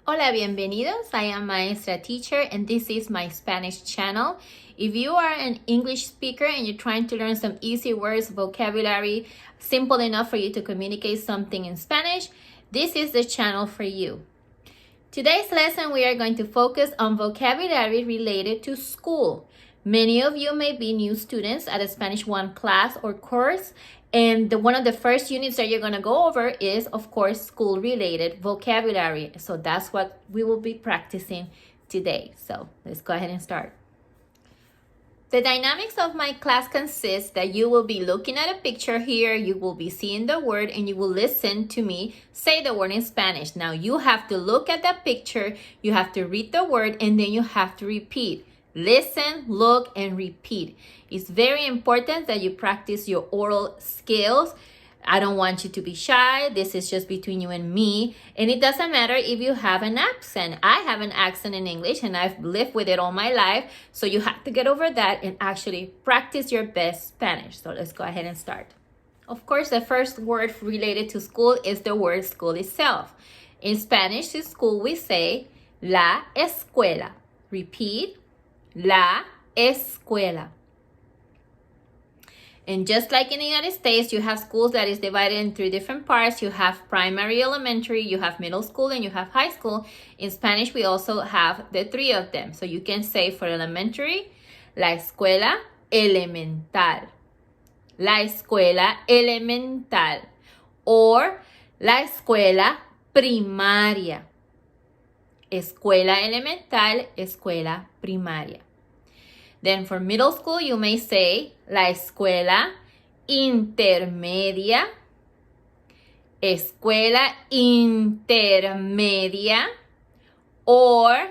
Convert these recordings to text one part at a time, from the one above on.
Hola, bienvenidos. I am Maestra teacher and this is my Spanish channel. If you are an English speaker and you're trying to learn some easy words, vocabulary, simple enough for you to communicate something in Spanish, this is the channel for you. Today's lesson, we are going to focus on vocabulary related to school. Many of you may be new students at a Spanish 1 class or course, and one of the first units that you're going to go over is, of course, school-related vocabulary. So that's what we will be practicing today. So let's go ahead and start. The dynamics of my class consists that you will be looking at a picture here, you will be seeing the word, and you will listen to me say the word in Spanish. Now, you have to look at that picture, you have to read the word, and then you have to repeat. Listen, look, and repeat. It's very important that you practice your oral skills. I don't want you to be shy. This is just between you and me. And it doesn't matter if you have an accent. I have an accent in English and I've lived with it all my life. So you have to get over that and actually practice your best Spanish. So let's go ahead and start. Of course, the first word related to school is the word school itself. In Spanish, to school, we say la escuela. Repeat. La escuela. And just like in the United States, you have schools that is divided in 3 different parts. You have primary, elementary, you have middle school, and you have high school. In Spanish, we also have the 3 of them. So you can say for elementary, la escuela elemental. La escuela elemental. Or la escuela primaria. Escuela elemental, escuela primaria. Then for middle school, you may say la escuela intermedia, escuela intermedia, or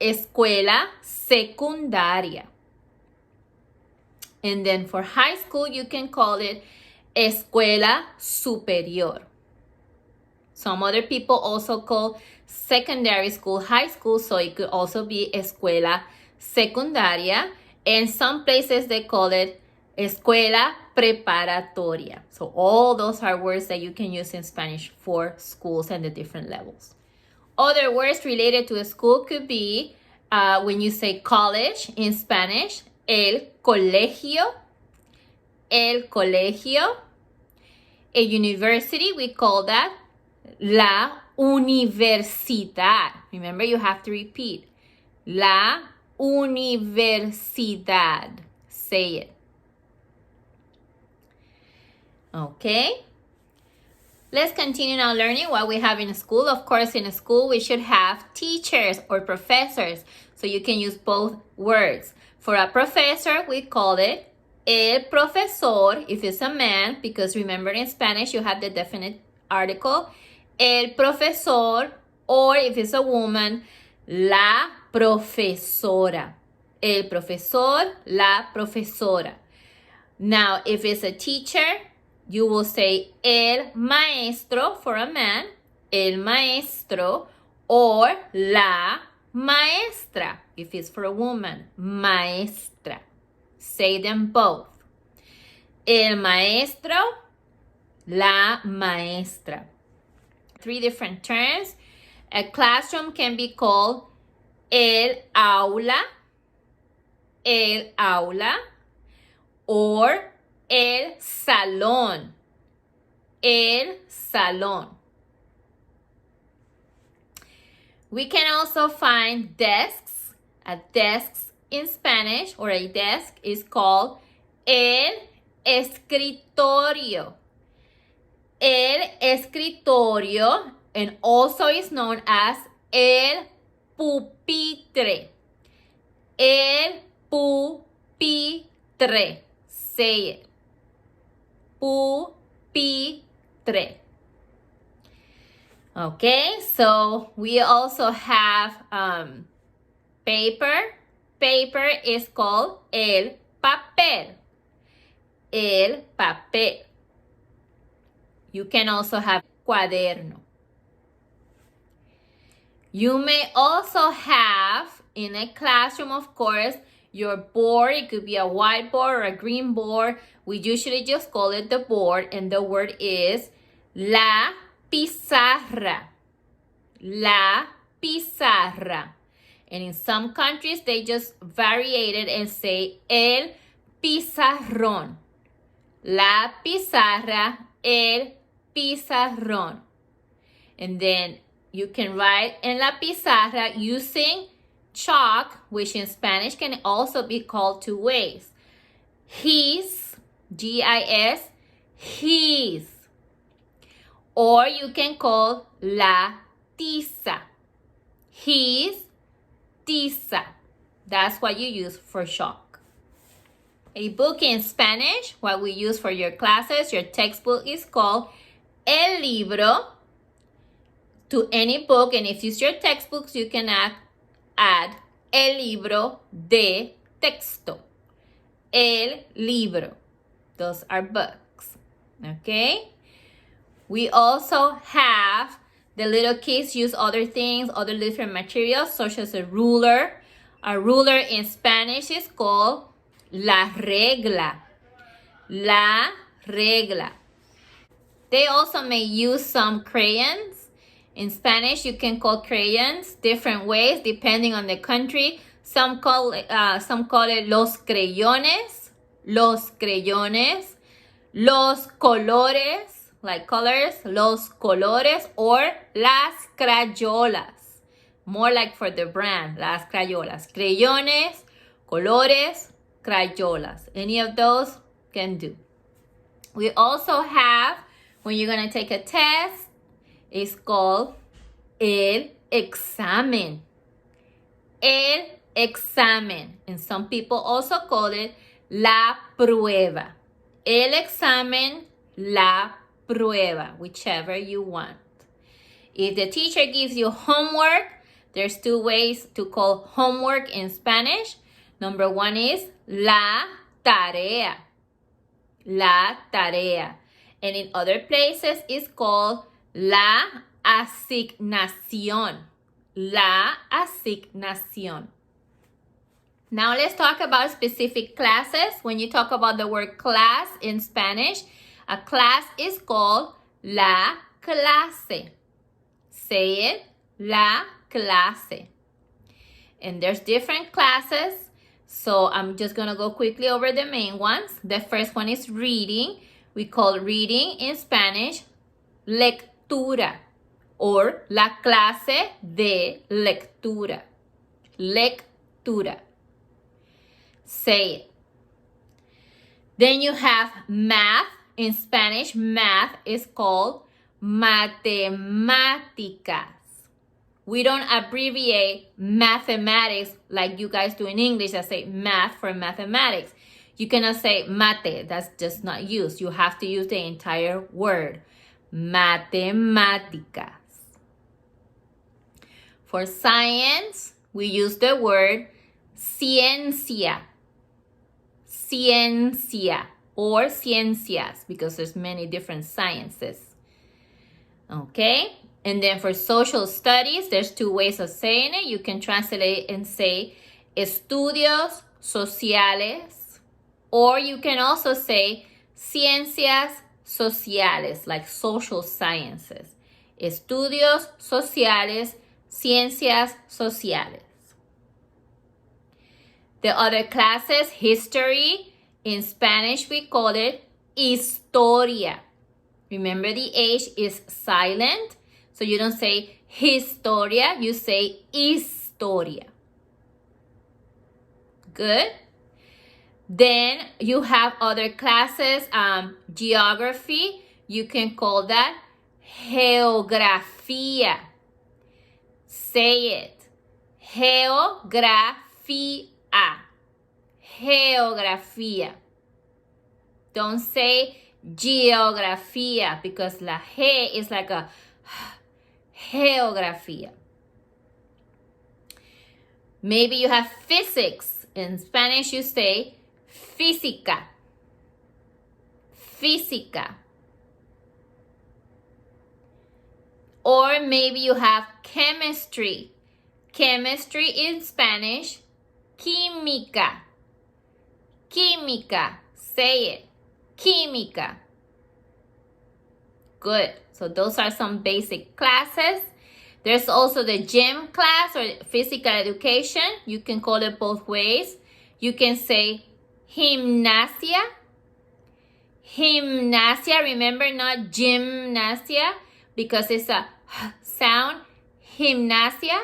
escuela secundaria. And then for high school, you can call it escuela superior. Some other people also call secondary school high school, so it could also be escuela secundaria. And some places they call it escuela preparatoria. So all those are words that you can use in Spanish for schools and the different levels. Other words related to a school could be when you say college in Spanish, el colegio, el colegio. A university, we call that la universidad. Remember, you have to repeat. La universidad. Say it. Okay. Let's continue now learning what we have in school. Of course, in a school, we should have teachers or professors. So you can use both words. For a professor, we call it el profesor, if it's a man, because remember in Spanish, you have the definite article, el profesor, or if it's a woman, la profesora. El profesor, la profesora. Now, if it's a teacher, you will say el maestro for a man, el maestro, or la maestra, if it's for a woman, maestra. Say them both. El maestro, la maestra. 3 different terms. A classroom can be called el aula, or el salón, el salón. We can also find desks. A desk in Spanish, or a desk, is called el escritorio. El escritorio, and also is known as el pupitre. El pupitre. Say it. Pupitre. Okay, so we also have paper. Paper is called el papel. El papel. You can also have cuaderno. You may also have in a classroom, of course, your board. It could be a whiteboard or a green board. We usually just call it the board, and the word is la pizarra. La pizarra. And in some countries, they just variated and say el pizarrón. La pizarra, el pizarrón. And then you can write en la pizarra using chalk, which in Spanish can also be called two ways. His, G-I-S, his. Or you can call la tiza. His tiza. That's what you use for chalk. A book in Spanish, what we use for your classes, your textbook is called el libro. To any book, and if it's your textbooks, you can add el libro de texto. El libro. Those are books. Okay? We also have the little kids use other things, other different materials, such as a ruler. A ruler in Spanish is called la regla. La regla. They also may use some crayons. In Spanish, you can call crayons different ways depending on the country. Some call it los creyones, los colores, like colors, los colores, or las crayolas. More like for the brand, las crayolas. Creyones, colores, crayolas. Any of those can do. We also have, when you're going to take a test, it's called el examen. El examen. And some people also call it la prueba. El examen, la prueba, whichever you want. If the teacher gives you homework, there's two ways to call homework in Spanish. Number one is la tarea. La tarea. And in other places, it's called la asignación. La asignación. Now let's talk about specific classes. When you talk about the word class in Spanish, a class is called la clase. Say it, la clase. And there's different classes. So I'm just going to go quickly over the main ones. The first one is reading. We call reading in Spanish lectura, or la clase de lectura. Lectura. Say it. Then you have math. In Spanish, math is called matemáticas. We don't abbreviate mathematics like you guys do in English. I say math for mathematics. You cannot say mate. That's just not used. You have to use the entire word. Matemáticas. For science, we use the word ciencia. Ciencia or ciencias, because there's many different sciences. Okay? And then for social studies, there's two ways of saying it. You can translate and say estudios sociales, or you can also say ciencias sociales, like social sciences. Estudios sociales, ciencias sociales. The other classes, history. In Spanish, we call it historia. Remember, the H is silent. So you don't say historia, you say historia. Good. Then you have other classes, geography. You can call that geografía. Say it. Geografía. Geografía. Don't say geografía, because la G is like a geografía. Maybe you have physics. In Spanish, you say física. Física. Or maybe you have chemistry. Chemistry in Spanish, química. Química. Say it. Química. Good. So those are some basic classes. There's also the gym class or physical education. You can call it both ways. You can say gimnasia. Gimnasia, remember, not gymnasia, because it's a sound. Gimnasia.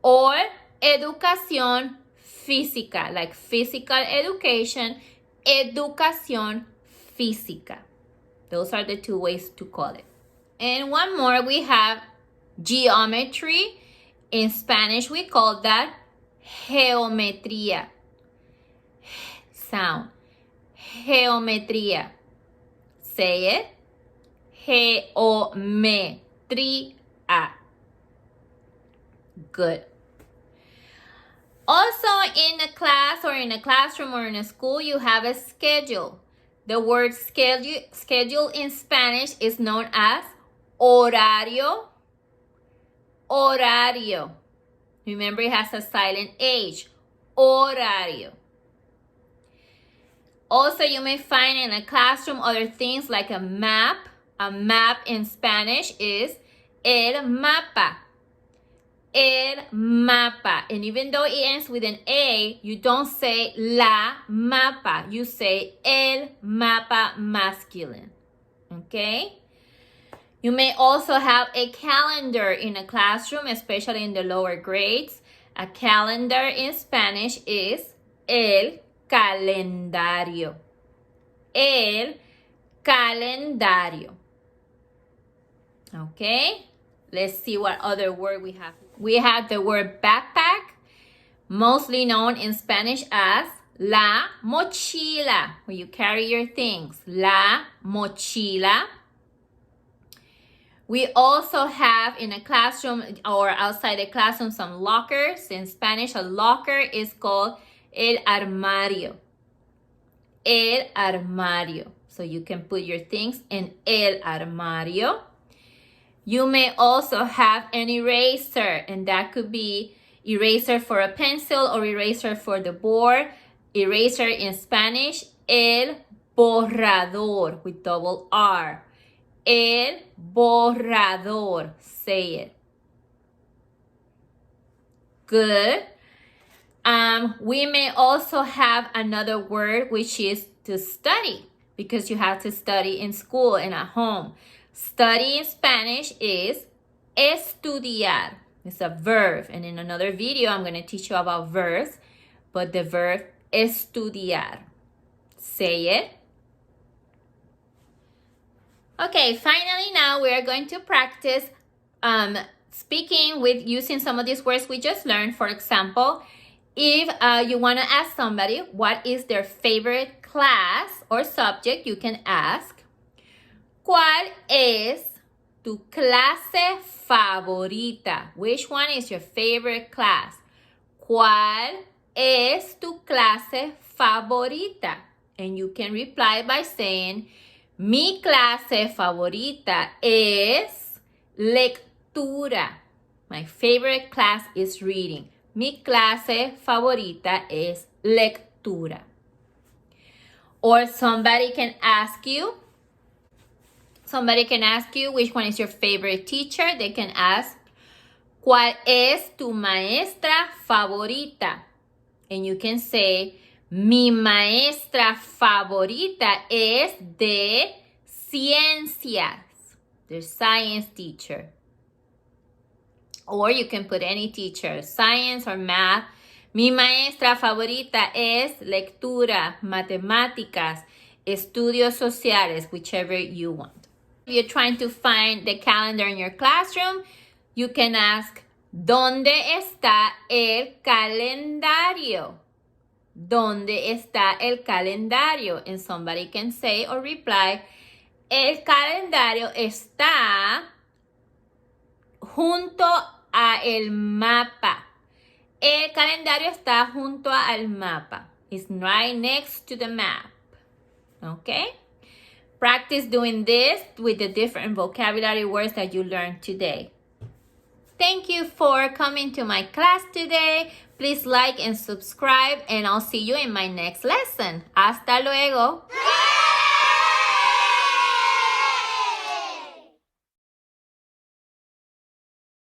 Or educación física, like physical education, educación física. Those are the two ways to call it. And one more, we have geometry. In Spanish, we call that geometría. Sound. Geometría. Say it. Geometría. Good. Also, in a class or in a classroom or in a school, you have a schedule. The word schedule in Spanish is known as horario. Horario. Remember, it has a silent H. Horario. Also, you may find in a classroom other things like a map. A map in Spanish is el mapa. El mapa. And even though it ends with an A, you don't say la mapa. You say el mapa masculine. Okay? You may also have a calendar in a classroom, especially in the lower grades. A calendar in Spanish is el calendario. El calendario. Okay? Let's see what other word we have. We have the word backpack, mostly known in Spanish as la mochila, where you carry your things. La mochila. We also have in a classroom or outside the classroom some lockers. In Spanish, a locker is called el armario. El armario. So you can put your things in el armario. You may also have an eraser, and that could be eraser for a pencil or eraser for the board. Eraser in Spanish, el borrador with double R. El borrador. Say it. Good. We may also have another word, which is to study, because you have to study in school and at home. Study in Spanish is estudiar. It's a verb. And in another video, I'm going to teach you about verbs. But the verb estudiar. Say it. Okay, finally now we are going to practice speaking with using some of these words we just learned. For example, if you want to ask somebody what is their favorite class or subject, you can ask, ¿cuál es tu clase favorita? Which one is your favorite class? ¿Cuál es tu clase favorita? And you can reply by saying, mi clase favorita es lectura. My favorite class is reading. Mi clase favorita es lectura. Or somebody can ask you which one is your favorite teacher. They can ask, ¿cuál es tu maestra favorita? And you can say, mi maestra favorita es de ciencias, the science teacher. Or you can put any teacher, science or math. Mi maestra favorita es lectura, matemáticas, estudios sociales, whichever you want. If you're trying to find the calendar in your classroom, you can ask, ¿dónde está el calendario? ¿Dónde está el calendario? And somebody can say or reply, el calendario está junto a el mapa. El calendario está junto al mapa. It's right next to the map. Okay? Practice doing this with the different vocabulary words that you learned today. Thank you for coming to my class today. Please like and subscribe, and I'll see you in my next lesson. Hasta luego.